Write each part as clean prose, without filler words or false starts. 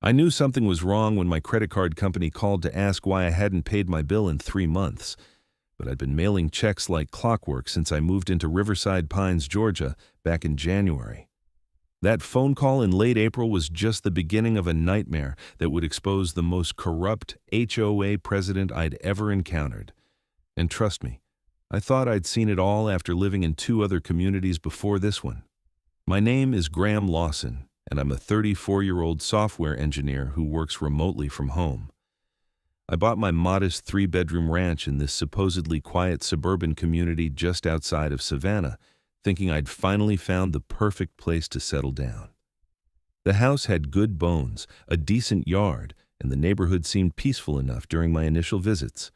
I knew something was wrong when my credit card company called to ask why I hadn't paid my bill in 3 months, but I'd been mailing checks like clockwork since I moved into Riverside Pines, Georgia, back in January. That phone call in late April was just the beginning of a nightmare that would expose the most corrupt HOA president I'd ever encountered. And trust me, I thought I'd seen it all after living in 2 other communities before this one. My name is Graham Lawson, and I'm a 34-year-old software engineer who works remotely from home. I bought my modest 3-bedroom ranch in this supposedly quiet suburban community just outside of Savannah, thinking I'd finally found the perfect place to settle down. The house had good bones, a decent yard, and the neighborhood seemed peaceful enough during my initial visits.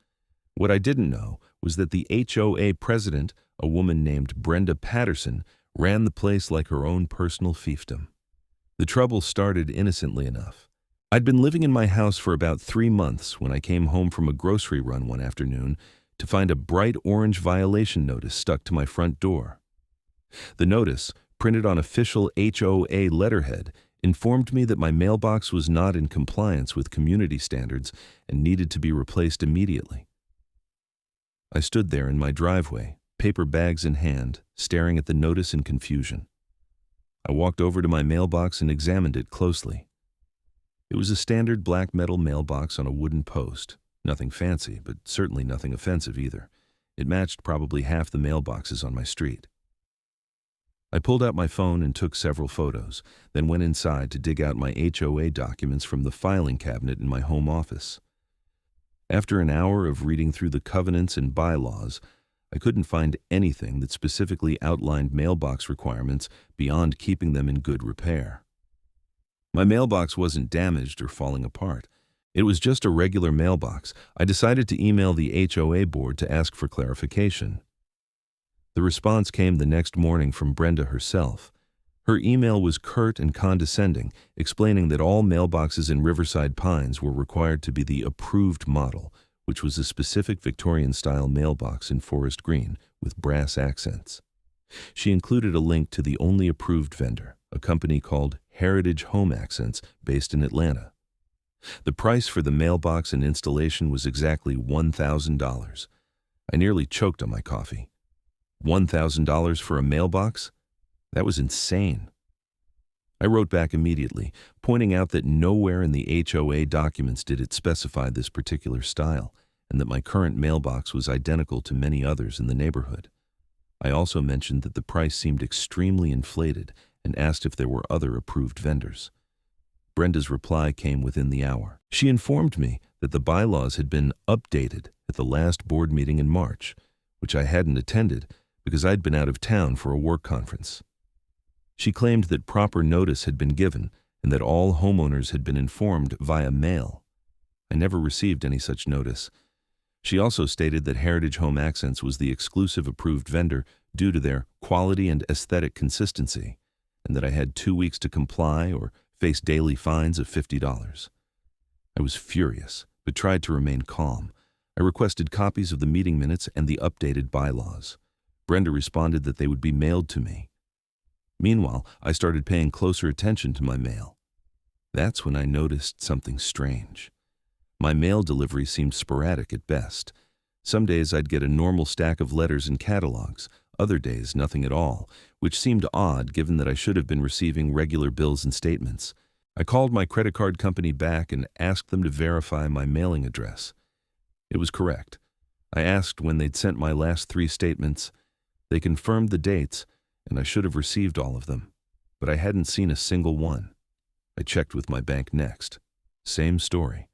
What I didn't know was that the HOA president, a woman named Brenda Patterson, ran the place like her own personal fiefdom. The trouble started innocently enough. I'd been living in my house for about 3 months when I came home from a grocery run one afternoon to find a bright orange violation notice stuck to my front door. The notice, printed on official HOA letterhead, informed me that my mailbox was not in compliance with community standards and needed to be replaced immediately. I stood there in my driveway, paper bags in hand, staring at the notice in confusion. I walked over to my mailbox and examined it closely. It was a standard black metal mailbox on a wooden post. Nothing fancy, but certainly nothing offensive either. It matched probably half the mailboxes on my street. I pulled out my phone and took several photos, then went inside to dig out my HOA documents from the filing cabinet in my home office. After an hour of reading through the covenants and bylaws, I couldn't find anything that specifically outlined mailbox requirements beyond keeping them in good repair. My mailbox wasn't damaged or falling apart. It was just a regular mailbox. I decided to email the HOA board to ask for clarification. The response came the next morning from Brenda herself. Her email was curt and condescending, explaining that all mailboxes in Riverside Pines were required to be the approved model, which was a specific Victorian-style mailbox in forest green with brass accents. She included a link to the only approved vendor, a company called Heritage Home Accents based in Atlanta. The price for the mailbox and installation was exactly $1,000. I nearly choked on my coffee. $1,000 for a mailbox? That was insane. I wrote back immediately, pointing out that nowhere in the HOA documents did it specify this particular style, and that my current mailbox was identical to many others in the neighborhood. I also mentioned that the price seemed extremely inflated and asked if there were other approved vendors. Brenda's reply came within the hour. She informed me that the bylaws had been updated at the last board meeting in March, which I hadn't attended because I'd been out of town for a work conference. She claimed that proper notice had been given and that all homeowners had been informed via mail. I never received any such notice. She also stated that Heritage Home Accents was the exclusive approved vendor due to their quality and aesthetic consistency, and that I had 2 weeks to comply or face daily fines of $50. I was furious, but tried to remain calm. I requested copies of the meeting minutes and the updated bylaws. Brenda responded that they would be mailed to me. Meanwhile, I started paying closer attention to my mail. That's when I noticed something strange. My mail delivery seemed sporadic at best. Some days I'd get a normal stack of letters and catalogs, other days nothing at all, which seemed odd given that I should have been receiving regular bills and statements. I called my credit card company back and asked them to verify my mailing address. It was correct. I asked when they'd sent my last 3 statements. They confirmed the dates, and I should have received all of them, but I hadn't seen a single one. I checked with my bank next. Same story.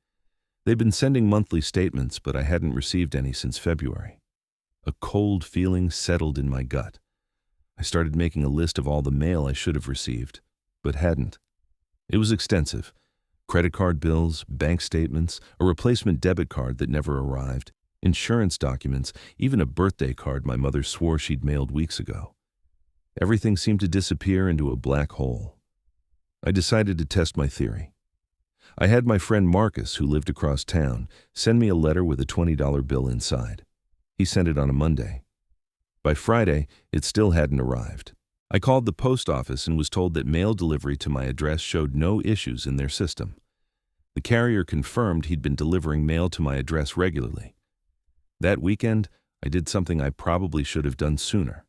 They'd been sending monthly statements, but I hadn't received any since February. A cold feeling settled in my gut. I started making a list of all the mail I should have received, but hadn't. It was extensive. Credit card bills, bank statements, a replacement debit card that never arrived, insurance documents, even a birthday card my mother swore she'd mailed weeks ago. Everything seemed to disappear into a black hole. I decided to test my theory. I had my friend Marcus, who lived across town, send me a letter with a $20 bill inside. He sent it on a Monday. By Friday, it still hadn't arrived. I called the post office and was told that mail delivery to my address showed no issues in their system. The carrier confirmed he'd been delivering mail to my address regularly. That weekend, I did something I probably should have done sooner.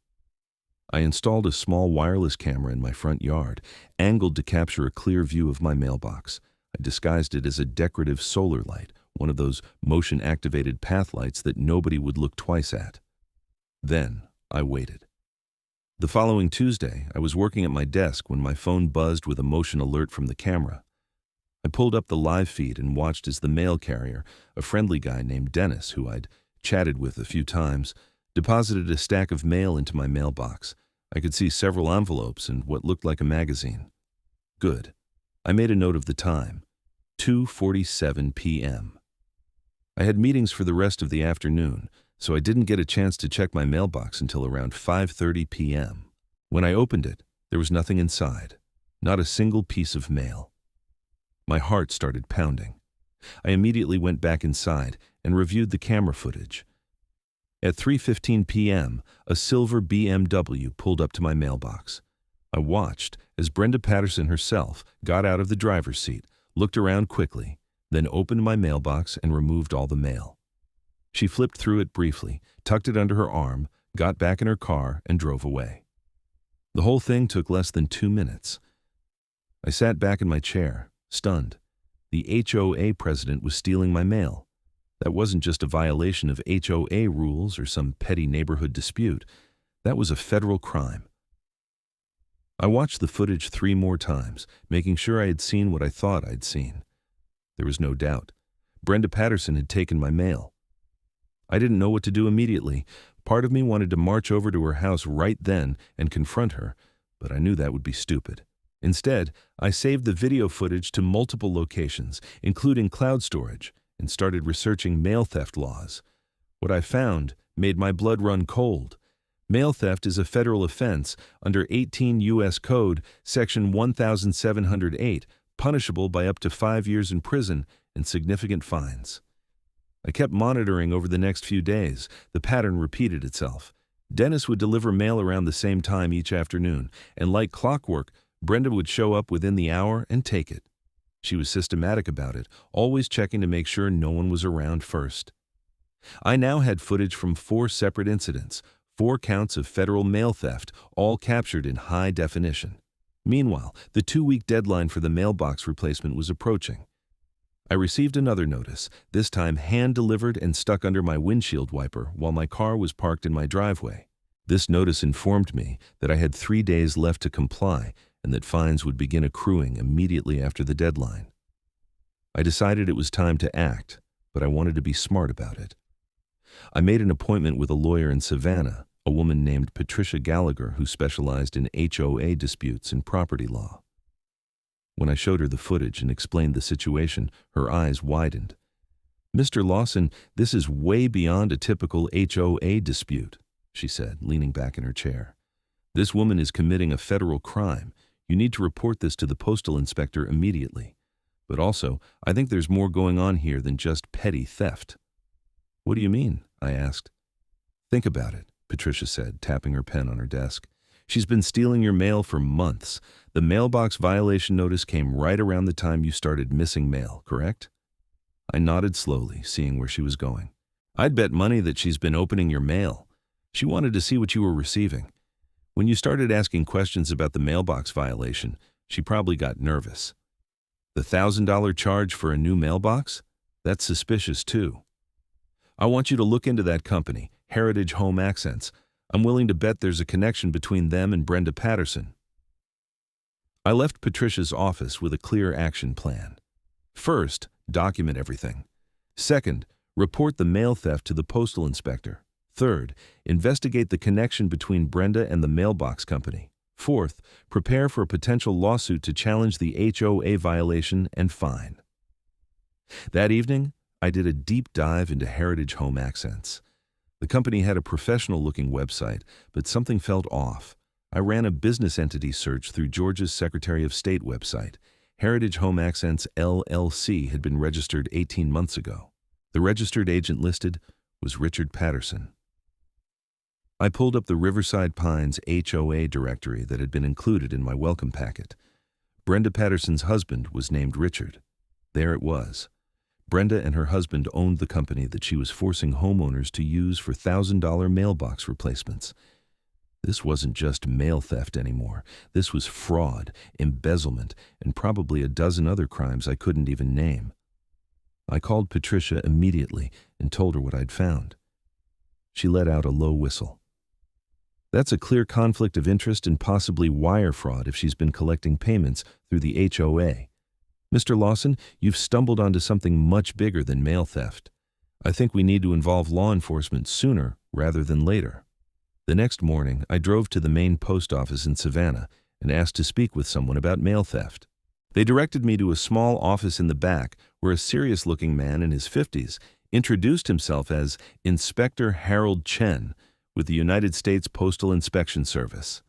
I installed a small wireless camera in my front yard, angled to capture a clear view of my mailbox. I disguised it as a decorative solar light, one of those motion-activated path lights that nobody would look twice at. Then, I waited. The following Tuesday, I was working at my desk when my phone buzzed with a motion alert from the camera. I pulled up the live feed and watched as the mail carrier, a friendly guy named Dennis, who I'd chatted with a few times, deposited a stack of mail into my mailbox. I could see several envelopes and what looked like a magazine. Good. I made a note of the time. 2:47 p.m. I had meetings for the rest of the afternoon, so I didn't get a chance to check my mailbox until around 5:30 p.m. When I opened it, there was nothing inside, not a single piece of mail. My heart started pounding. I immediately went back inside and reviewed the camera footage. At 3:15 p.m., a silver BMW pulled up to my mailbox. I watched as Brenda Patterson herself got out of the driver's seat, looked around quickly, then opened my mailbox and removed all the mail. She flipped through it briefly, tucked it under her arm, got back in her car, and drove away. The whole thing took less than 2 minutes. I sat back in my chair, stunned. The HOA president was stealing my mail. That wasn't just a violation of HOA rules or some petty neighborhood dispute. That was a federal crime. I watched the footage 3 more times, making sure I had seen what I thought I'd seen. There was no doubt. Brenda Patterson had taken my mail. I didn't know what to do immediately. Part of me wanted to march over to her house right then and confront her, but I knew that would be stupid. Instead, I saved the video footage to multiple locations, including cloud storage, and started researching mail theft laws. What I found made my blood run cold. Mail theft is a federal offense under 18 U.S. Code, Section 1708, punishable by up to 5 years in prison and significant fines. I kept monitoring over the next few days. The pattern repeated itself. Dennis would deliver mail around the same time each afternoon, and like clockwork, Brenda would show up within the hour and take it. She was systematic about it, always checking to make sure no one was around first. I now had footage from 4 separate incidents, 4 counts of federal mail theft, all captured in high definition. Meanwhile, the 2-week deadline for the mailbox replacement was approaching. I received another notice, this time hand-delivered and stuck under my windshield wiper while my car was parked in my driveway. This notice informed me that I had 3 days left to comply and that fines would begin accruing immediately after the deadline. I decided it was time to act, but I wanted to be smart about it. I made an appointment with a lawyer in Savannah, a woman named Patricia Gallagher who specialized in HOA disputes and property law. When I showed her the footage and explained the situation, her eyes widened. "Mr. Lawson, this is way beyond a typical HOA dispute," she said, leaning back in her chair. "This woman is committing a federal crime. You need to report this to the postal inspector immediately. But also, I think there's more going on here than just petty theft." "What do you mean?" I asked. "Think about it," Patricia said, tapping her pen on her desk. "She's been stealing your mail for months. The mailbox violation notice came right around the time you started missing mail, correct?" I nodded slowly, seeing where she was going. "I'd bet money that she's been opening your mail. She wanted to see what you were receiving. When you started asking questions about the mailbox violation, she probably got nervous. The $1,000 charge for a new mailbox? That's suspicious too. I want you to look into that company, Heritage Home Accents. I'm willing to bet there's a connection between them and Brenda Patterson." I left Patricia's office with a clear action plan. First, document everything. Second, report the mail theft to the postal inspector. Third, investigate the connection between Brenda and the mailbox company. Fourth, prepare for a potential lawsuit to challenge the HOA violation and fine. That evening, I did a deep dive into Heritage Home Accents. The company had a professional-looking website, but something felt off. I ran a business entity search through Georgia's Secretary of State website. Heritage Home Accents LLC had been registered 18 months ago. The registered agent listed was Richard Patterson. I pulled up the Riverside Pines HOA directory that had been included in my welcome packet. Brenda Patterson's husband was named Richard. There it was. Brenda and her husband owned the company that she was forcing homeowners to use for $1,000 mailbox replacements. This wasn't just mail theft anymore. This was fraud, embezzlement, and probably a dozen other crimes I couldn't even name. I called Patricia immediately and told her what I'd found. She let out a low whistle. That's a clear conflict of interest and possibly wire fraud if she's been collecting payments through the HOA. Mr. Lawson, you've stumbled onto something much bigger than mail theft. I think we need to involve law enforcement sooner rather than later. The next morning, I drove to the main post office in Savannah and asked to speak with someone about mail theft. They directed me to a small office in the back where a serious-looking man in his 50s introduced himself as Inspector Harold Chen with the United States Postal Inspection Service.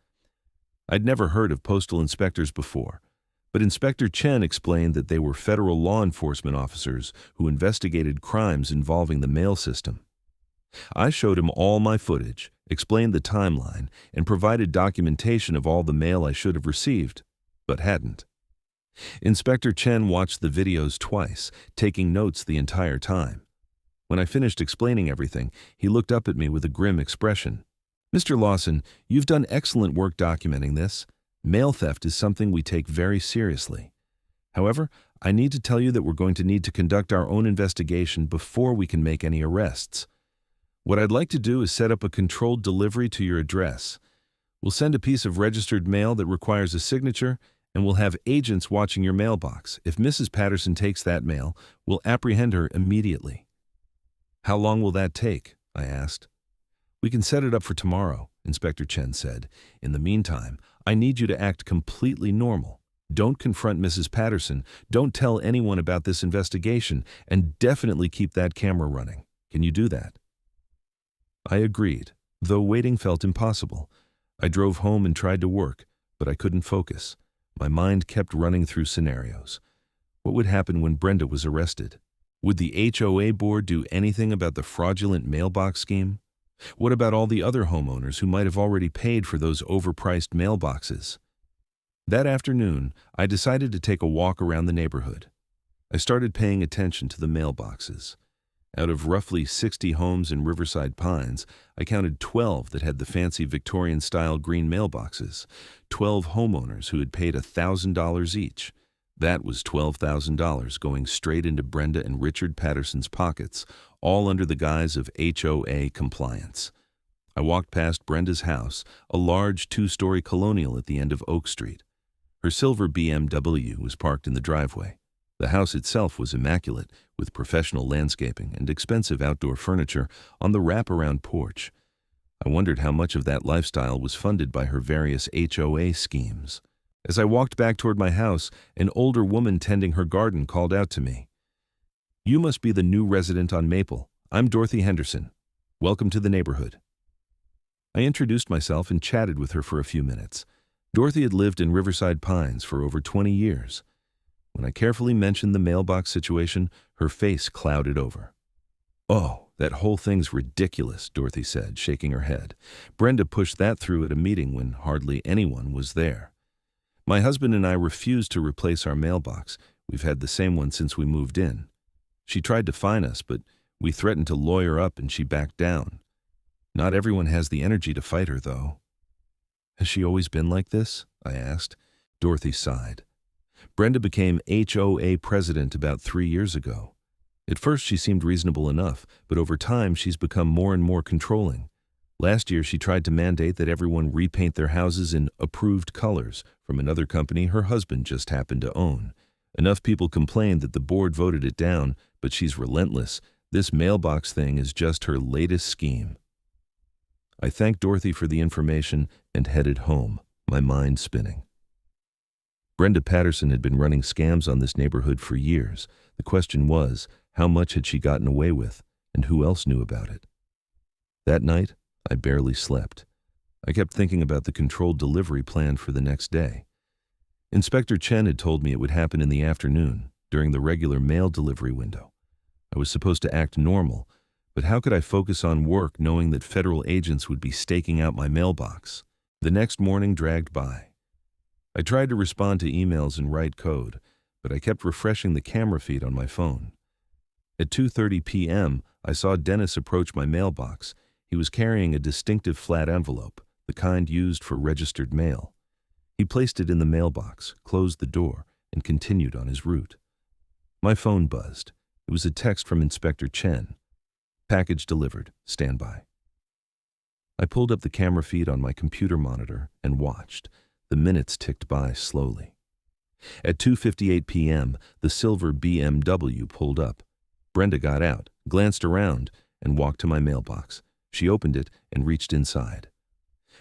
I'd never heard of postal inspectors before, but Inspector Chen explained that they were federal law enforcement officers who investigated crimes involving the mail system. I showed him all my footage, explained the timeline, and provided documentation of all the mail I should have received, but hadn't. Inspector Chen watched the videos twice, taking notes the entire time. When I finished explaining everything, he looked up at me with a grim expression. "Mr. Lawson, you've done excellent work documenting this. Mail theft is something we take very seriously. However, I need to tell you that we're going to need to conduct our own investigation before we can make any arrests. What I'd like to do is set up a controlled delivery to your address. We'll send a piece of registered mail that requires a signature, and we'll have agents watching your mailbox. If Mrs. Patterson takes that mail, we'll apprehend her immediately." "How long will that take?" I asked. "We can set it up for tomorrow," Inspector Chen said. "In the meantime, I need you to act completely normal. Don't confront Mrs. Patterson, don't tell anyone about this investigation, and definitely keep that camera running. Can you do that?" I agreed, though waiting felt impossible. I drove home and tried to work, but I couldn't focus. My mind kept running through scenarios. What would happen when Brenda was arrested? Would the HOA board do anything about the fraudulent mailbox scheme? What about all the other homeowners who might have already paid for those overpriced mailboxes? That afternoon, I decided to take a walk around the neighborhood. I started paying attention to the mailboxes. Out of roughly 60 homes in Riverside Pines, I counted 12 that had the fancy Victorian-style green mailboxes, 12 homeowners who had paid $1,000 each. That was $12,000 going straight into Brenda and Richard Patterson's pockets, all under the guise of HOA compliance. I walked past Brenda's house, a large 2-story colonial at the end of Oak Street. Her silver BMW was parked in the driveway. The house itself was immaculate, with professional landscaping and expensive outdoor furniture on the wraparound porch. I wondered how much of that lifestyle was funded by her various HOA schemes. As I walked back toward my house, an older woman tending her garden called out to me. "You must be the new resident on Maple. I'm Dorothy Henderson. Welcome to the neighborhood." I introduced myself and chatted with her for a few minutes. Dorothy had lived in Riverside Pines for over 20 years. When I carefully mentioned the mailbox situation, her face clouded over. "Oh, that whole thing's ridiculous," Dorothy said, shaking her head. "Brenda pushed that through at a meeting when hardly anyone was there. My husband and I refused to replace our mailbox. We've had the same one since we moved in. She tried to fine us, but we threatened to lawyer up and she backed down. Not everyone has the energy to fight her, though." "Has she always been like this?" I asked. Dorothy sighed. "Brenda became HOA president about 3 years ago. At first she seemed reasonable enough, but over time she's become more and more controlling. Last year she tried to mandate that everyone repaint their houses in approved colors from another company her husband just happened to own. Enough people complained that the board voted it down, but she's relentless. This mailbox thing is just her latest scheme." I thanked Dorothy for the information and headed home, my mind spinning. Brenda Patterson had been running scams on this neighborhood for years. The question was, how much had she gotten away with, and who else knew about it? That night, I barely slept. I kept thinking about the controlled delivery planned for the next day. Inspector Chen had told me it would happen in the afternoon, during the regular mail delivery window. I was supposed to act normal, but how could I focus on work knowing that federal agents would be staking out my mailbox? The next morning dragged by. I tried to respond to emails and write code, but I kept refreshing the camera feed on my phone. At 2:30 p.m., I saw Dennis approach my mailbox. He was carrying a distinctive flat envelope, the kind used for registered mail. He placed it in the mailbox, closed the door, and continued on his route. My phone buzzed. It was a text from Inspector Chen. Package delivered. Stand by. I pulled up the camera feed on my computer monitor and watched. The minutes ticked by slowly. At 2:58 p.m., the silver BMW pulled up. Brenda got out, glanced around, and walked to my mailbox. She opened it and reached inside.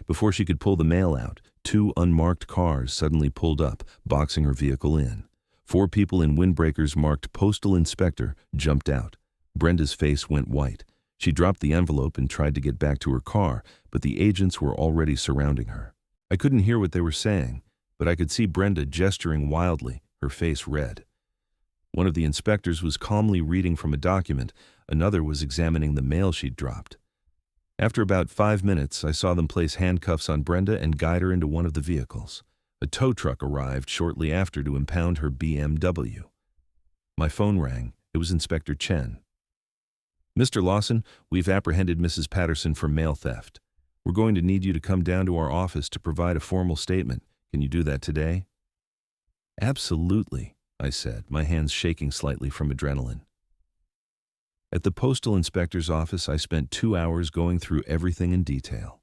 Before she could pull the mail out, 2 unmarked cars suddenly pulled up, boxing her vehicle in. 4 people in windbreakers marked Postal Inspector jumped out. Brenda's face went white. She dropped the envelope and tried to get back to her car, but the agents were already surrounding her. I couldn't hear what they were saying, but I could see Brenda gesturing wildly, her face red. One of the inspectors was calmly reading from a document. Another was examining the mail she'd dropped. After about 5 minutes, I saw them place handcuffs on Brenda and guide her into one of the vehicles. A tow truck arrived shortly after to impound her BMW. My phone rang. It was Inspector Chen. Mr. Lawson, we've apprehended Mrs. Patterson for mail theft. We're going to need you to come down to our office to provide a formal statement. Can you do that today? Absolutely, I said, my hands shaking slightly from adrenaline. At the postal inspector's office, I spent 2 hours going through everything in detail.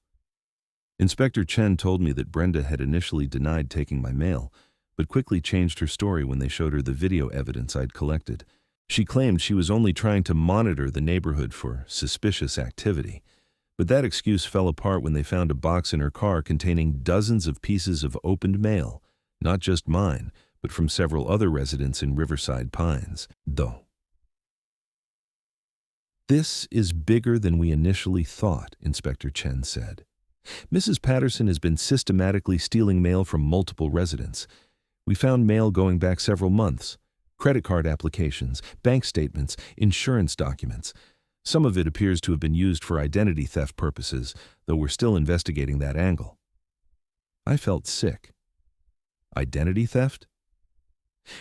Inspector Chen told me that Brenda had initially denied taking my mail, but quickly changed her story when they showed her the video evidence I'd collected. She claimed she was only trying to monitor the neighborhood for suspicious activity, but that excuse fell apart when they found a box in her car containing dozens of pieces of opened mail, not just mine, but from several other residents in Riverside Pines, though. This is bigger than we initially thought, Inspector Chen said. Mrs. Patterson has been systematically stealing mail from multiple residents. We found mail going back several months. Credit card applications, bank statements, insurance documents. Some of it appears to have been used for identity theft purposes, though we're still investigating that angle. I felt sick. Identity theft?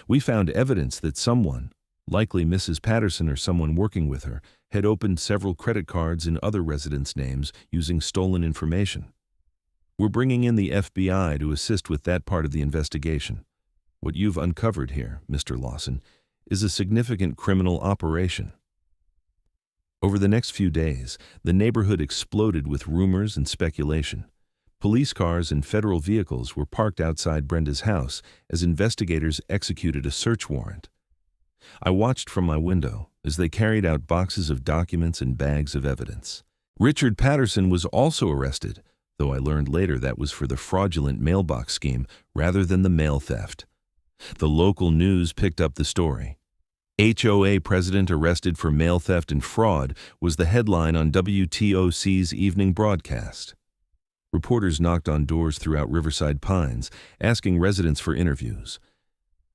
We found evidence that someone, likely Mrs. Patterson or someone working with her, had opened several credit cards in other residents' names using stolen information. We're bringing in the FBI to assist with that part of the investigation. What you've uncovered here, Mr. Lawson, is a significant criminal operation. Over the next few days, the neighborhood exploded with rumors and speculation. Police cars and federal vehicles were parked outside Brenda's house as investigators executed a search warrant. I watched from my window as they carried out boxes of documents and bags of evidence. Richard Patterson was also arrested, though I learned later that was for the fraudulent mailbox scheme rather than the mail theft. The local news picked up the story. HOA president arrested for mail theft and fraud was the headline on WTOC's evening broadcast. Reporters knocked on doors throughout Riverside Pines, asking residents for interviews.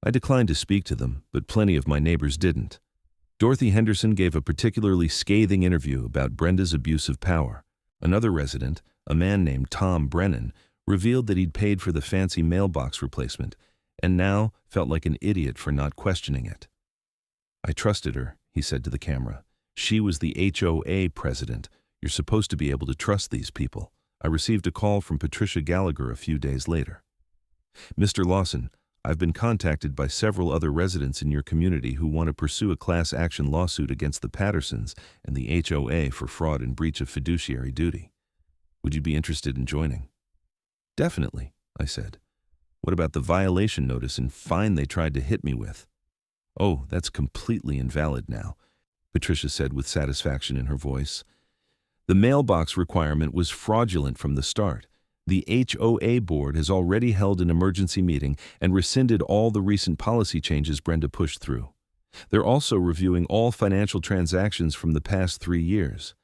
I declined to speak to them, but plenty of my neighbors didn't. Dorothy Henderson gave a particularly scathing interview about Brenda's abuse of power. Another resident, a man named Tom Brennan, revealed that he'd paid for the fancy mailbox replacement and now felt like an idiot for not questioning it. I trusted her, he said to the camera. She was the HOA president. You're supposed to be able to trust these people. I received a call from Patricia Gallagher a few days later. Mr. Lawson, I've been contacted by several other residents in your community who want to pursue a class action lawsuit against the Pattersons and the HOA for fraud and breach of fiduciary duty. Would you be interested in joining? Definitely, I said. What about the violation notice and fine they tried to hit me with? Oh, that's completely invalid now, Patricia said with satisfaction in her voice. The mailbox requirement was fraudulent from the start. The HOA board has already held an emergency meeting and rescinded all the recent policy changes Brenda pushed through. They're also reviewing all financial transactions from the past 3 years.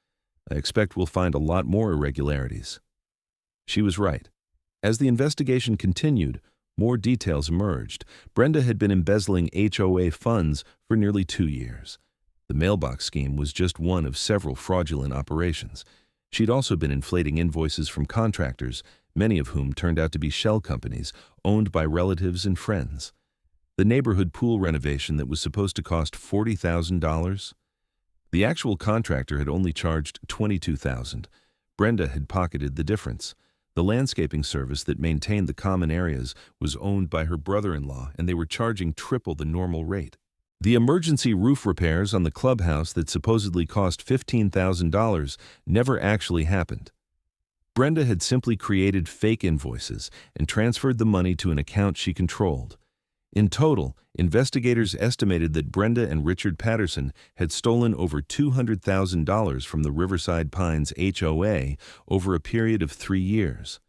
I expect we'll find a lot more irregularities. She was right. As the investigation continued, more details emerged. Brenda had been embezzling HOA funds for nearly 2 years. The mailbox scheme was just one of several fraudulent operations. She'd also been inflating invoices from contractors, many of whom turned out to be shell companies owned by relatives and friends. The neighborhood pool renovation that was supposed to cost $40,000? The actual contractor had only charged $22,000. Brenda had pocketed the difference. The landscaping service that maintained the common areas was owned by her brother-in-law, and they were charging triple the normal rate. The emergency roof repairs on the clubhouse that supposedly cost $15,000 never actually happened. Brenda had simply created fake invoices and transferred the money to an account she controlled. In total, investigators estimated that Brenda and Richard Patterson had stolen over $200,000 from the Riverside Pines HOA over a period of 3 years.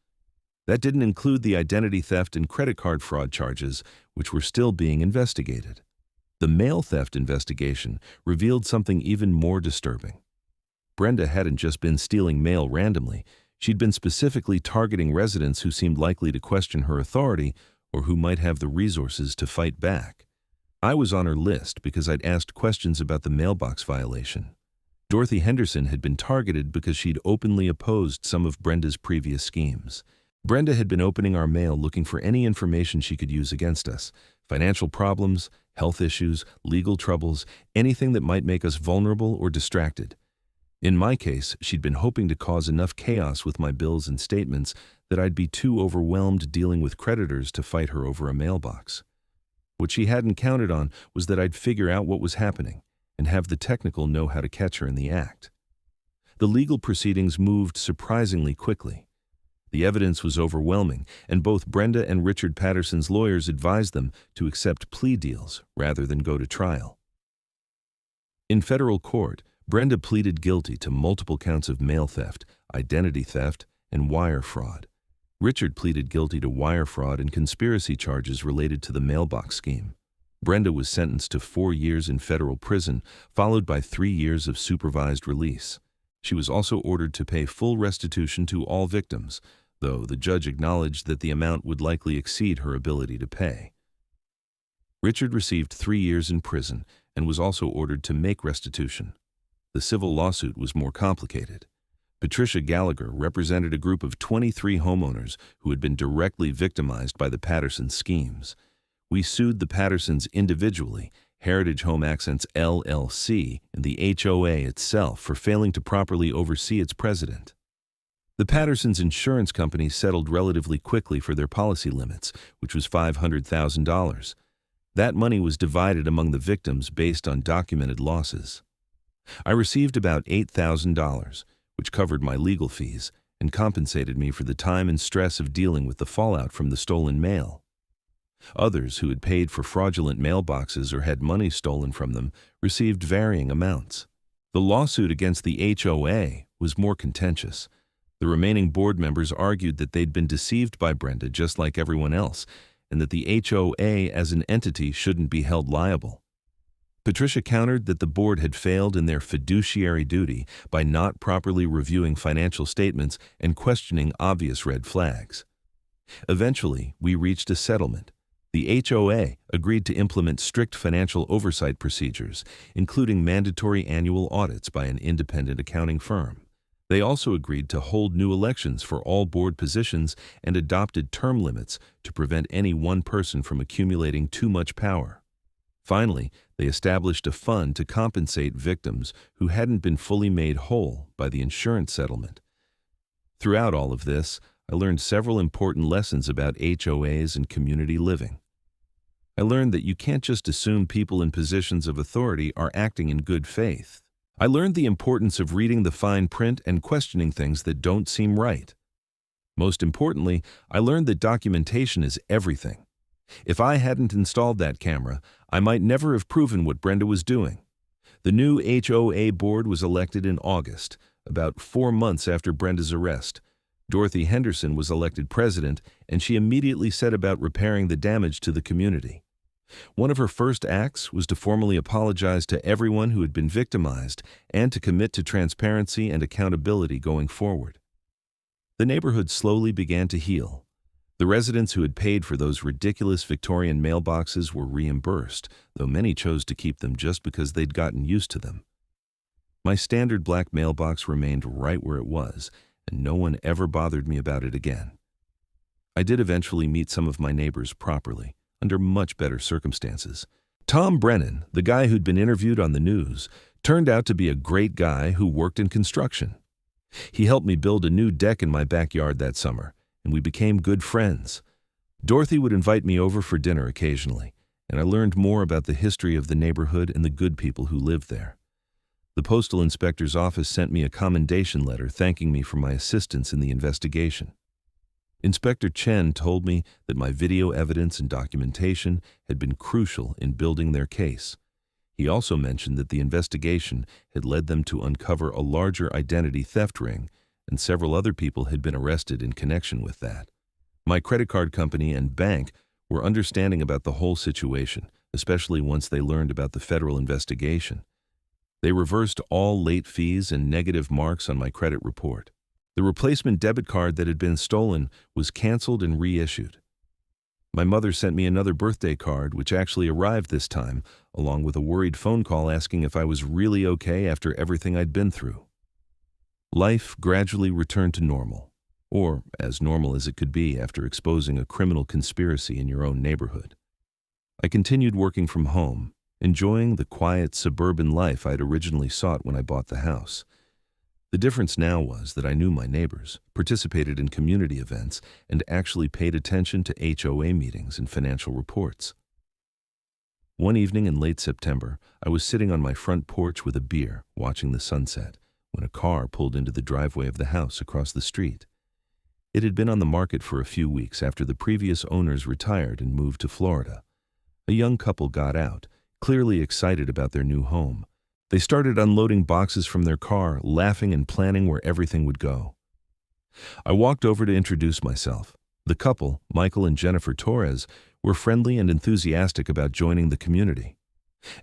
That didn't include the identity theft and credit card fraud charges, which were still being investigated. The mail theft investigation revealed something even more disturbing. Brenda hadn't just been stealing mail randomly. She'd been specifically targeting residents who seemed likely to question her authority or who might have the resources to fight back. I was on her list because I'd asked questions about the mailbox violation. Dorothy Henderson had been targeted because she'd openly opposed some of Brenda's previous schemes. Brenda had been opening our mail looking for any information she could use against us: financial problems, health issues, legal troubles, anything that might make us vulnerable or distracted. In my case, she'd been hoping to cause enough chaos with my bills and statements that I'd be too overwhelmed dealing with creditors to fight her over a mailbox. What she hadn't counted on was that I'd figure out what was happening and have the technical know how to catch her in the act. The legal proceedings moved surprisingly quickly. The evidence was overwhelming, and both Brenda and Richard Patterson's lawyers advised them to accept plea deals rather than go to trial. In federal court, Brenda pleaded guilty to multiple counts of mail theft, identity theft, and wire fraud. Richard pleaded guilty to wire fraud and conspiracy charges related to the mailbox scheme. Brenda was sentenced to 4 years in federal prison, followed by 3 years of supervised release. She was also ordered to pay full restitution to all victims, though the judge acknowledged that the amount would likely exceed her ability to pay. Richard received 3 years in prison and was also ordered to make restitution. The civil lawsuit was more complicated. Patricia Gallagher represented a group of 23 homeowners who had been directly victimized by the Patterson schemes. We sued the Pattersons individually, Heritage Home Accents LLC, and the HOA itself for failing to properly oversee its president. The Pattersons' insurance company settled relatively quickly for their policy limits, which was $500,000. That money was divided among the victims based on documented losses. I received about $8,000, which covered my legal fees and compensated me for the time and stress of dealing with the fallout from the stolen mail. Others who had paid for fraudulent mailboxes or had money stolen from them received varying amounts. The lawsuit against the HOA was more contentious. The remaining board members argued that they'd been deceived by Brenda just like everyone else, and that the HOA as an entity shouldn't be held liable. Patricia countered that the board had failed in their fiduciary duty by not properly reviewing financial statements and questioning obvious red flags. Eventually, we reached a settlement. The HOA agreed to implement strict financial oversight procedures, including mandatory annual audits by an independent accounting firm. They also agreed to hold new elections for all board positions and adopted term limits to prevent any one person from accumulating too much power. Finally, they established a fund to compensate victims who hadn't been fully made whole by the insurance settlement. Throughout all of this, I learned several important lessons about HOAs and community living. I learned that you can't just assume people in positions of authority are acting in good faith. I learned the importance of reading the fine print and questioning things that don't seem right. Most importantly, I learned that documentation is everything. If I hadn't installed that camera, I might never have proven what Brenda was doing. The new HOA board was elected in August, about 4 months after Brenda's arrest. Dorothy Henderson was elected president, and she immediately set about repairing the damage to the community. One of her first acts was to formally apologize to everyone who had been victimized and to commit to transparency and accountability going forward. The neighborhood slowly began to heal. The residents who had paid for those ridiculous Victorian mailboxes were reimbursed, though many chose to keep them just because they'd gotten used to them. My standard black mailbox remained right where it was, and no one ever bothered me about it again. I did eventually meet some of my neighbors properly. under much better circumstances. Tom Brennan, the guy who'd been interviewed on the news, turned out to be a great guy who worked in construction. He helped me build a new deck in my backyard that summer, and we became good friends. Dorothy would invite me over for dinner occasionally, and I learned more about the history of the neighborhood and the good people who lived there. The postal inspector's office sent me a commendation letter thanking me for my assistance in the investigation. Inspector Chen told me that my video evidence and documentation had been crucial in building their case. He also mentioned that the investigation had led them to uncover a larger identity theft ring, and several other people had been arrested in connection with that. My credit card company and bank were understanding about the whole situation, especially once they learned about the federal investigation. They reversed all late fees and negative marks on my credit report. The replacement debit card that had been stolen was canceled and reissued. My mother sent me another birthday card, which actually arrived this time, along with a worried phone call asking if I was really okay after everything I'd been through. Life gradually returned to normal, or as normal as it could be after exposing a criminal conspiracy in your own neighborhood. I continued working from home, enjoying the quiet suburban life I'd originally sought when I bought the house. The difference now was that I knew my neighbors, participated in community events, and actually paid attention to HOA meetings and financial reports. One evening in late September, I was sitting on my front porch with a beer, watching the sunset, when a car pulled into the driveway of the house across the street. It had been on the market for a few weeks after the previous owners retired and moved to Florida. A young couple got out, clearly excited about their new home. They started unloading boxes from their car, laughing and planning where everything would go. I walked over to introduce myself. The couple, Michael and Jennifer Torres, were friendly and enthusiastic about joining the community.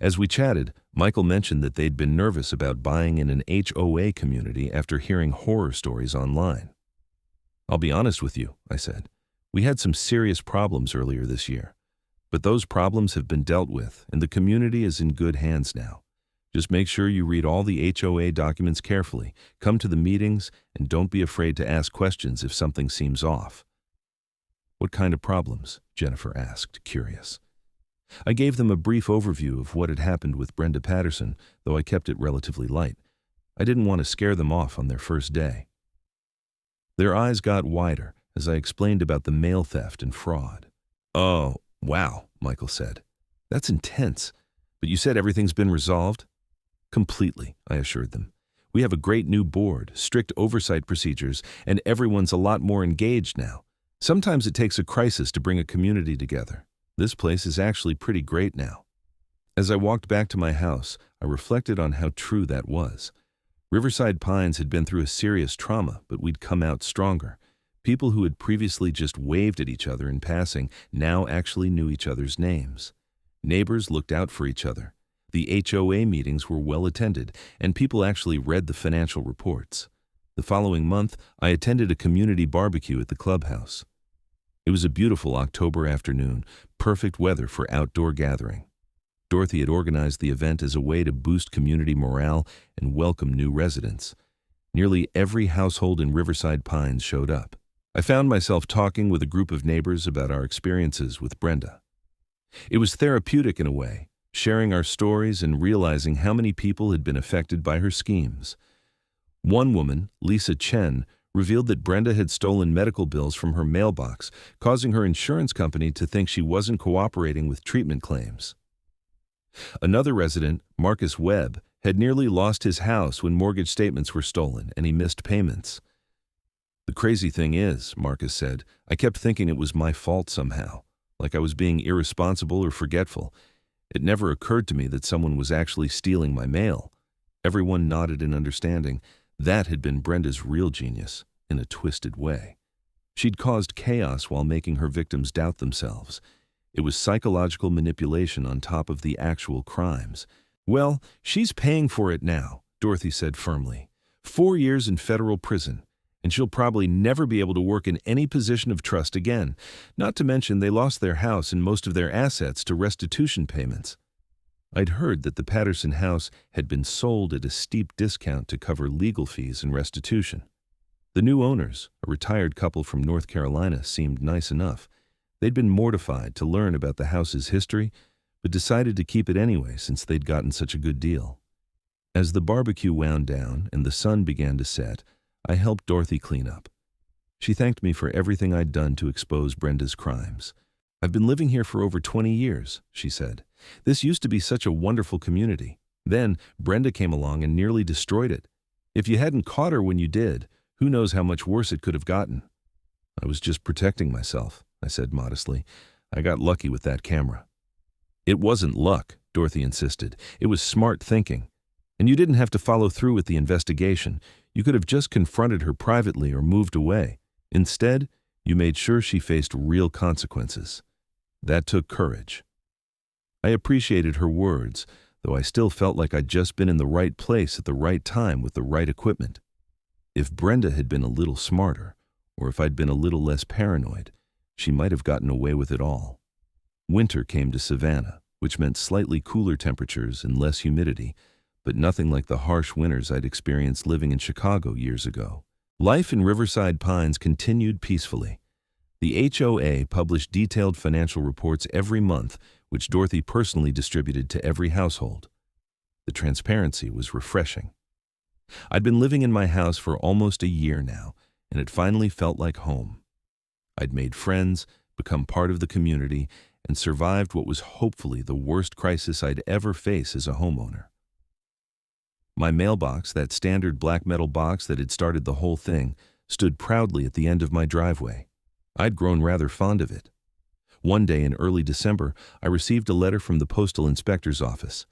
As we chatted, Michael mentioned that they'd been nervous about buying in an HOA community after hearing horror stories online. "I'll be honest with you," I said. "We had some serious problems earlier this year. But those problems have been dealt with, and the community is in good hands now. Just make sure you read all the HOA documents carefully, come to the meetings, and don't be afraid to ask questions if something seems off." "What kind of problems?" Jennifer asked, curious. I gave them a brief overview of what had happened with Brenda Patterson, though I kept it relatively light. I didn't want to scare them off on their first day. Their eyes got wider as I explained about the mail theft and fraud. "Oh, wow," Michael said. "That's intense. But you said everything's been resolved?" "Completely," I assured them. "We have a great new board, strict oversight procedures, and everyone's a lot more engaged now. Sometimes it takes a crisis to bring a community together. This place is actually pretty great now." As I walked back to my house, I reflected on how true that was. Riverside Pines had been through a serious trauma, but we'd come out stronger. People who had previously just waved at each other in passing now actually knew each other's names. Neighbors looked out for each other. The HOA meetings were well attended, and people actually read the financial reports. The following month, I attended a community barbecue at the clubhouse. It was a beautiful October afternoon, perfect weather for outdoor gathering. Dorothy had organized the event as a way to boost community morale and welcome new residents. Nearly every household in Riverside Pines showed up. I found myself talking with a group of neighbors about our experiences with Brenda. It was therapeutic in a way, sharing our stories and realizing how many people had been affected by her schemes. One woman, Lisa Chen, revealed that Brenda had stolen medical bills from her mailbox, causing her insurance company to think she wasn't cooperating with treatment claims. Another resident, Marcus Webb, had nearly lost his house when mortgage statements were stolen and he missed payments. "The crazy thing is," Marcus said, "I kept thinking it was my fault somehow, like I was being irresponsible or forgetful. It never occurred to me that someone was actually stealing my mail." Everyone nodded in understanding. That had been Brenda's real genius, in a twisted way. She'd caused chaos while making her victims doubt themselves. It was psychological manipulation on top of the actual crimes. "Well, she's paying for it now," Dorothy said firmly. 4 years in federal prison, and she'll probably never be able to work in any position of trust again. Not to mention they lost their house and most of their assets to restitution payments. I'd heard that the Patterson house had been sold at a steep discount to cover legal fees and restitution. The new owners, a retired couple from North Carolina, seemed nice enough. They'd been mortified to learn about the house's history, but decided to keep it anyway since they'd gotten such a good deal. As the barbecue wound down and the sun began to set, I helped Dorothy clean up. She thanked me for everything I'd done to expose Brenda's crimes. "I've been living here for over 20 years, she said. "This used to be such a wonderful community. Then Brenda came along and nearly destroyed it. If you hadn't caught her when you did, who knows how much worse it could have gotten." "I was just protecting myself," I said modestly. "I got lucky with that camera." "It wasn't luck," Dorothy insisted. "It was smart thinking. And you didn't have to follow through with the investigation. You could have just confronted her privately or moved away. Instead, you made sure she faced real consequences. That took courage." I appreciated her words, though I still felt like I'd just been in the right place at the right time with the right equipment. If Brenda had been a little smarter, or if I'd been a little less paranoid, she might have gotten away with it all. Winter came to Savannah, which meant slightly cooler temperatures and less humidity, but nothing like the harsh winters I'd experienced living in Chicago years ago. Life in Riverside Pines continued peacefully. The HOA published detailed financial reports every month, which Dorothy personally distributed to every household. The transparency was refreshing. I'd been living in my house for almost a year now, and it finally felt like home. I'd made friends, become part of the community, and survived what was hopefully the worst crisis I'd ever face as a homeowner. My mailbox, that standard black metal box that had started the whole thing, stood proudly at the end of my driveway. I'd grown rather fond of it. One day in early December, I received a letter from the postal inspector's office.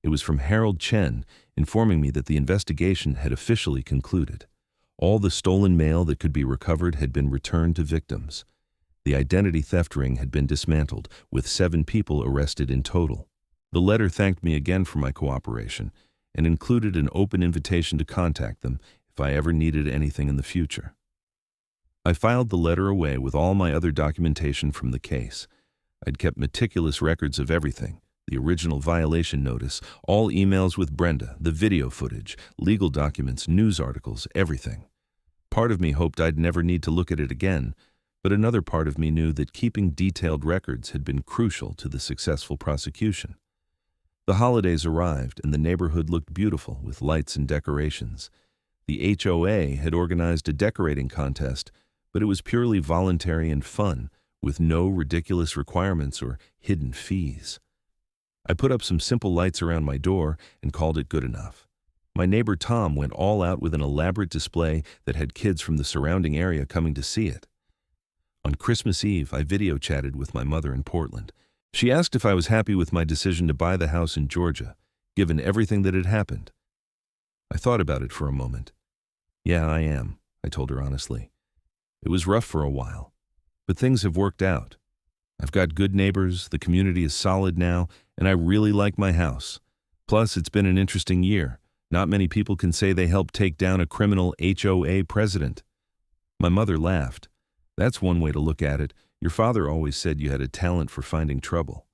It was from Harold Chen, informing me that the investigation had officially concluded. All the stolen mail that could be recovered had been returned to victims. The identity theft ring had been dismantled, with 7 people arrested in total. The letter thanked me again for my cooperation, and included an open invitation to contact them if I ever needed anything in the future. I filed the letter away with all my other documentation from the case. I'd kept meticulous records of everything: the original violation notice, all emails with Brenda, the video footage, legal documents, news articles, everything. Part of me hoped I'd never need to look at it again, but another part of me knew that keeping detailed records had been crucial to the successful prosecution. The holidays arrived, and the neighborhood looked beautiful with lights and decorations. The HOA had organized a decorating contest, but it was purely voluntary and fun, with no ridiculous requirements or hidden fees. I put up some simple lights around my door and called it good enough. My neighbor Tom went all out with an elaborate display that had kids from the surrounding area coming to see it. On Christmas Eve, I video chatted with my mother in Portland. She asked if I was happy with my decision to buy the house in Georgia, given everything that had happened. I thought about it for a moment. "Yeah, I am," I told her honestly. "It was rough for a while, but things have worked out. I've got good neighbors, the community is solid now, and I really like my house. Plus, it's been an interesting year. Not many people can say they helped take down a criminal HOA president." My mother laughed. "That's one way to look at it. Your father always said you had a talent for finding trouble."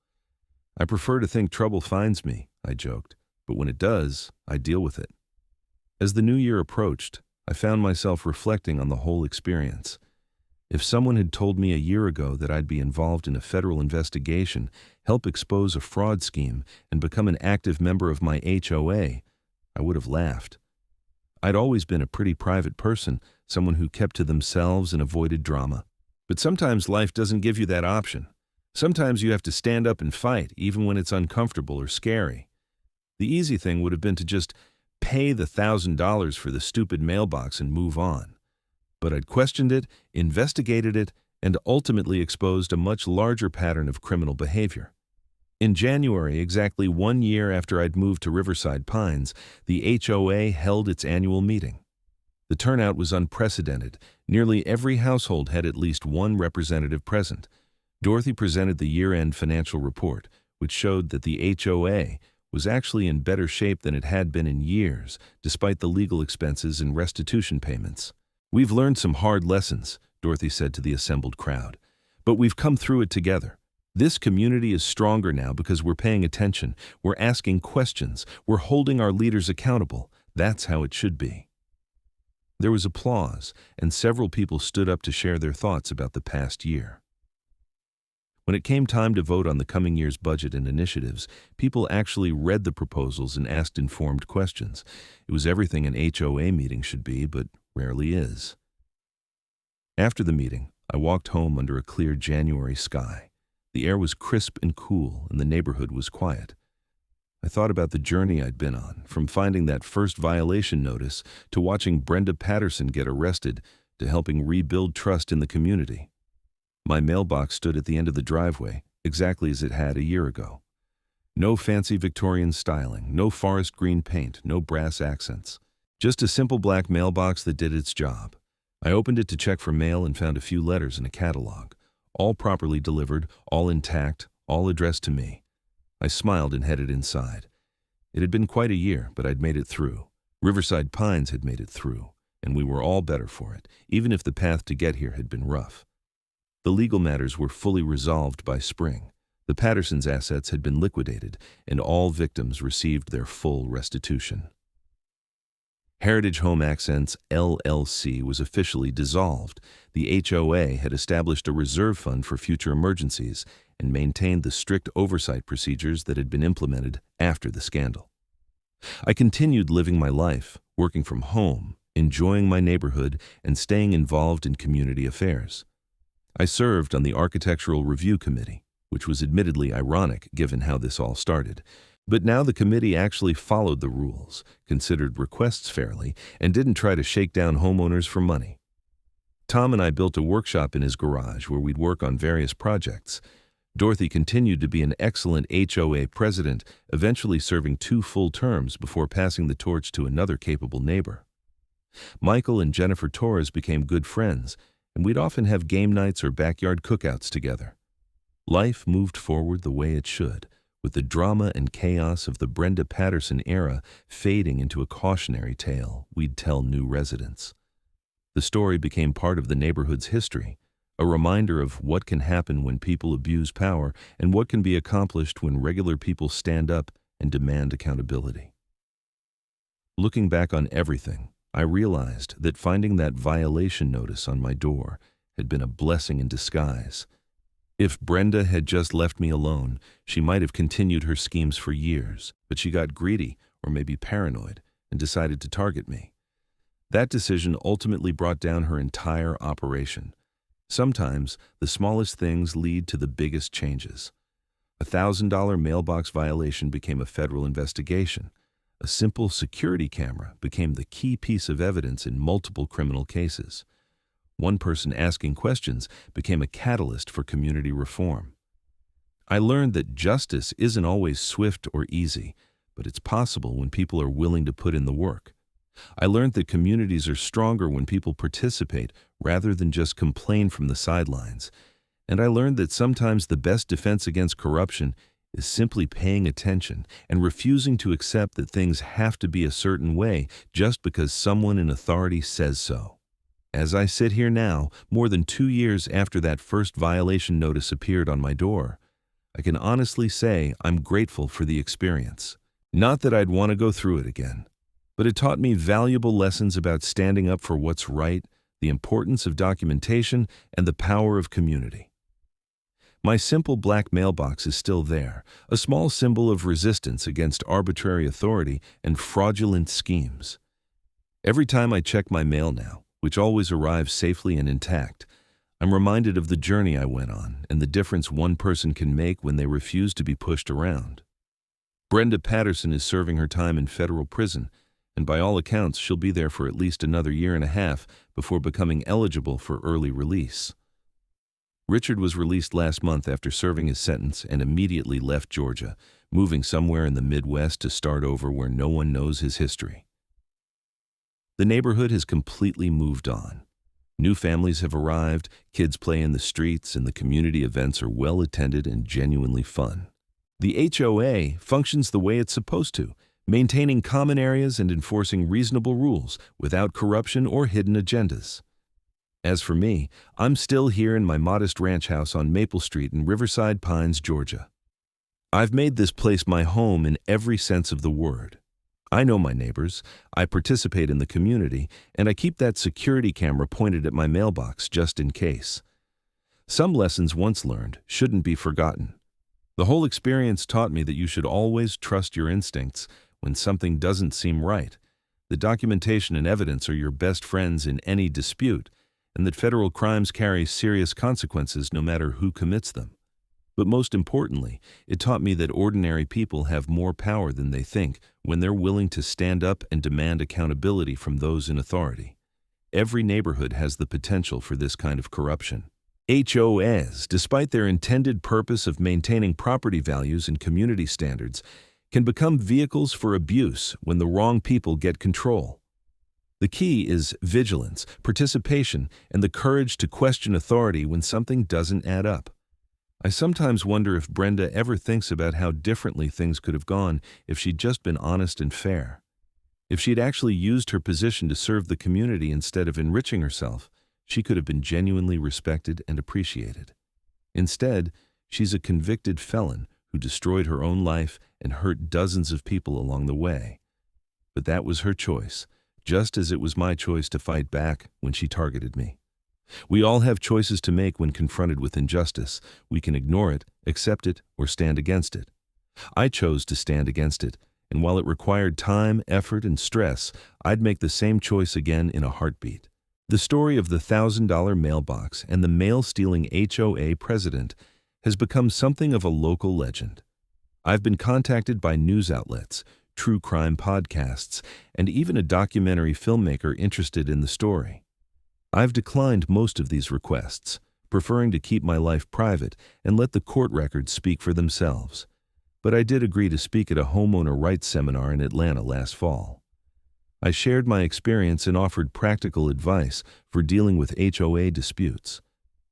"I prefer to think trouble finds me," I joked, "but when it does, I deal with it." As the new year approached, I found myself reflecting on the whole experience. If someone had told me a year ago that I'd be involved in a federal investigation, help expose a fraud scheme, and become an active member of my HOA, I would have laughed. I'd always been a pretty private person, someone who kept to themselves and avoided drama. But sometimes life doesn't give you that option. Sometimes you have to stand up and fight, even when it's uncomfortable or scary. The easy thing would have been to just pay the $1,000 for the stupid mailbox and move on. But I'd questioned it, investigated it, and ultimately exposed a much larger pattern of criminal behavior. In January, exactly 1 year after I'd moved to Riverside Pines, the HOA held its annual meeting. The turnout was unprecedented. Nearly every household had at least one representative present. Dorothy presented the year-end financial report, which showed that the HOA was actually in better shape than it had been in years, despite the legal expenses and restitution payments. "We've learned some hard lessons," Dorothy said to the assembled crowd, "but we've come through it together. This community is stronger now because we're paying attention, we're asking questions, we're holding our leaders accountable. That's how it should be." There was applause, and several people stood up to share their thoughts about the past year. When it came time to vote on the coming year's budget and initiatives, people actually read the proposals and asked informed questions. It was everything an HOA meeting should be, but rarely is. After the meeting, I walked home under a clear January sky. The air was crisp and cool, and the neighborhood was quiet. I thought about the journey I'd been on, from finding that first violation notice to watching Brenda Patterson get arrested to helping rebuild trust in the community. My mailbox stood at the end of the driveway, exactly as it had a year ago. No fancy Victorian styling, no forest green paint, no brass accents. Just a simple black mailbox that did its job. I opened it to check for mail and found a few letters in a catalog. All properly delivered, all intact, all addressed to me. I smiled and headed inside. It had been quite a year, but I'd made it through. Riverside Pines had made it through, and we were all better for it, even if the path to get here had been rough. The legal matters were fully resolved by spring. The Pattersons' assets had been liquidated, and all victims received their full restitution. Heritage Home Accents LLC was officially dissolved. The HOA had established a reserve fund for future emergencies and maintained the strict oversight procedures that had been implemented after the scandal. I continued living my life, working from home, enjoying my neighborhood, and staying involved in community affairs. I served on the Architectural Review Committee, which was admittedly ironic given how this all started. But now the committee actually followed the rules, considered requests fairly, and didn't try to shake down homeowners for money. Tom and I built a workshop in his garage where we'd work on various projects. Dorothy continued to be an excellent HOA president, eventually serving 2 full terms before passing the torch to another capable neighbor. Michael and Jennifer Torres became good friends, and we'd often have game nights or backyard cookouts together. Life moved forward the way it should, with the drama and chaos of the Brenda Patterson era fading into a cautionary tale we'd tell new residents. The story became part of the neighborhood's history, a reminder of what can happen when people abuse power and what can be accomplished when regular people stand up and demand accountability. Looking back on everything, I realized that finding that violation notice on my door had been a blessing in disguise. If Brenda had just left me alone, she might have continued her schemes for years, but she got greedy, or maybe paranoid, and decided to target me. That decision ultimately brought down her entire operation. Sometimes, the smallest things lead to the biggest changes. A $1,000 mailbox violation became a federal investigation. A simple security camera became the key piece of evidence in multiple criminal cases. One person asking questions became a catalyst for community reform. I learned that justice isn't always swift or easy, but it's possible when people are willing to put in the work. I learned that communities are stronger when people participate rather than just complain from the sidelines. And I learned that sometimes the best defense against corruption is simply paying attention and refusing to accept that things have to be a certain way just because someone in authority says so. As I sit here now, more than 2 years after that first violation notice appeared on my door, I can honestly say I'm grateful for the experience. Not that I'd want to go through it again, but it taught me valuable lessons about standing up for what's right, the importance of documentation, and the power of community. My simple black mailbox is still there, a small symbol of resistance against arbitrary authority and fraudulent schemes. Every time I check my mail now, which always arrives safely and intact, I'm reminded of the journey I went on and the difference one person can make when they refuse to be pushed around. Brenda Patterson is serving her time in federal prison, and by all accounts she'll be there for at least another 1.5 years before becoming eligible for early release. Richard was released last month after serving his sentence and immediately left Georgia, moving somewhere in the Midwest to start over where no one knows his history. The neighborhood has completely moved on. New families have arrived, kids play in the streets, and the community events are well attended and genuinely fun. The HOA functions the way it's supposed to, maintaining common areas and enforcing reasonable rules without corruption or hidden agendas. As for me, I'm still here in my modest ranch house on Maple Street in Riverside Pines, Georgia. I've made this place my home in every sense of the word. I know my neighbors, I participate in the community, and I keep that security camera pointed at my mailbox just in case. Some lessons once learned shouldn't be forgotten. The whole experience taught me that you should always trust your instincts when something doesn't seem right, that documentation and evidence are your best friends in any dispute, and that federal crimes carry serious consequences no matter who commits them. But most importantly, it taught me that ordinary people have more power than they think when they're willing to stand up and demand accountability from those in authority. Every neighborhood has the potential for this kind of corruption. HOAs, despite their intended purpose of maintaining property values and community standards, can become vehicles for abuse when the wrong people get control. The key is vigilance, participation, and the courage to question authority when something doesn't add up. I sometimes wonder if Brenda ever thinks about how differently things could have gone if she'd just been honest and fair. If she'd actually used her position to serve the community instead of enriching herself, she could have been genuinely respected and appreciated. Instead, she's a convicted felon who destroyed her own life and hurt dozens of people along the way. But that was her choice, just as it was my choice to fight back when she targeted me. We all have choices to make when confronted with injustice. We can ignore it, accept it, or stand against it. I chose to stand against it, and while it required time, effort, and stress, I'd make the same choice again in a heartbeat. The story of the $1,000 mailbox and the mail-stealing HOA president has become something of a local legend. I've been contacted by news outlets, true crime podcasts, and even a documentary filmmaker interested in the story. I've declined most of these requests, preferring to keep my life private and let the court records speak for themselves. But I did agree to speak at a homeowner rights seminar in Atlanta last fall. I shared my experience and offered practical advice for dealing with HOA disputes.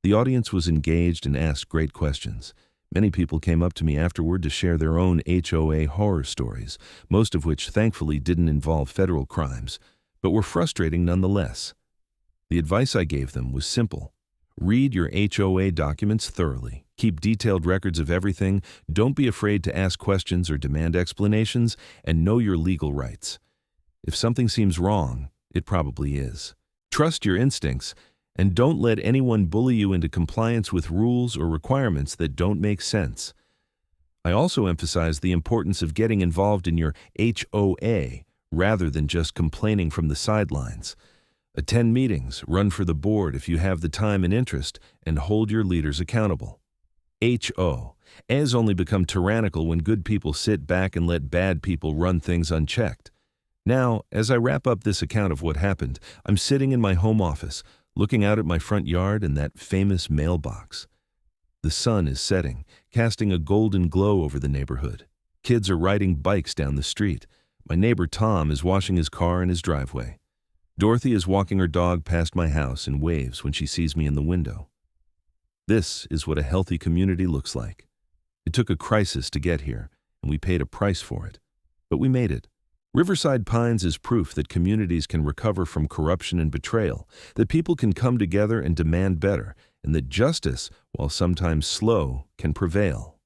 The audience was engaged and asked great questions. Many people came up to me afterward to share their own HOA horror stories, most of which thankfully didn't involve federal crimes, but were frustrating nonetheless. The advice I gave them was simple. Read your HOA documents thoroughly. Keep detailed records of everything. Don't be afraid to ask questions or demand explanations, and know your legal rights. If something seems wrong, it probably is. Trust your instincts, and don't let anyone bully you into compliance with rules or requirements that don't make sense. I also emphasize the importance of getting involved in your HOA rather than just complaining from the sidelines. Attend meetings, run for the board if you have the time and interest, and hold your leaders accountable. HOAs only become tyrannical when good people sit back and let bad people run things unchecked. Now, as I wrap up this account of what happened, I'm sitting in my home office, looking out at my front yard and that famous mailbox. The sun is setting, casting a golden glow over the neighborhood. Kids are riding bikes down the street. My neighbor Tom is washing his car in his driveway. Dorothy is walking her dog past my house and waves when she sees me in the window. This is what a healthy community looks like. It took a crisis to get here, and we paid a price for it. But we made it. Riverside Pines is proof that communities can recover from corruption and betrayal, that people can come together and demand better, and that justice, while sometimes slow, can prevail.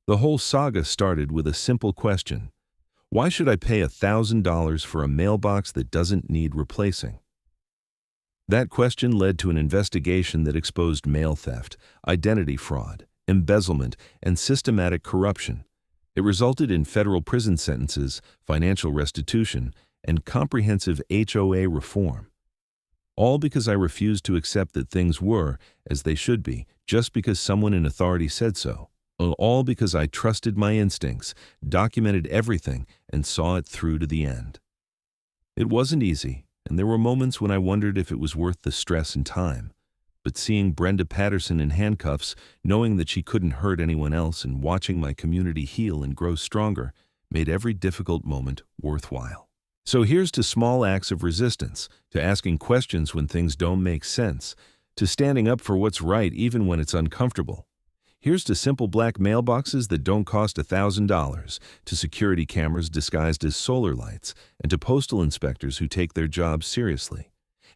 The whole saga started with a simple question. Why should I pay $1,000 for a mailbox that doesn't need replacing? That question led to an investigation that exposed mail theft, identity fraud, embezzlement, and systematic corruption. It resulted in federal prison sentences, financial restitution, and comprehensive HOA reform. All because I refused to accept that things were as they should be, just because someone in authority said so. All because I trusted my instincts, documented everything, and saw it through to the end. It wasn't easy, and there were moments when I wondered if it was worth the stress and time. But seeing Brenda Patterson in handcuffs, knowing that she couldn't hurt anyone else, and watching my community heal and grow stronger made every difficult moment worthwhile. So here's to small acts of resistance, to asking questions when things don't make sense, to standing up for what's right even when it's uncomfortable. Here's to simple black mailboxes that don't cost $1,000, to security cameras disguised as solar lights, and to postal inspectors who take their jobs seriously.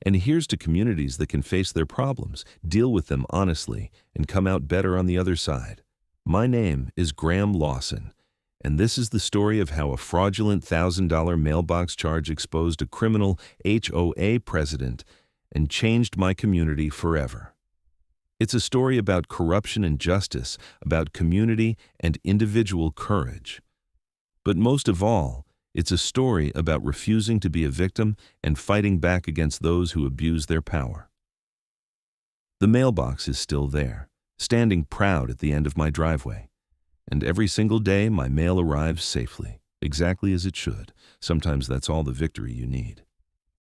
And here's to communities that can face their problems, deal with them honestly, and come out better on the other side. My name is Graham Lawson, and this is the story of how a fraudulent $1,000 mailbox charge exposed a criminal HOA president and changed my community forever. It's a story about corruption and justice, about community and individual courage. But most of all, it's a story about refusing to be a victim and fighting back against those who abuse their power. The mailbox is still there, standing proud at the end of my driveway. And every single day my mail arrives safely, exactly as it should. Sometimes that's all the victory you need.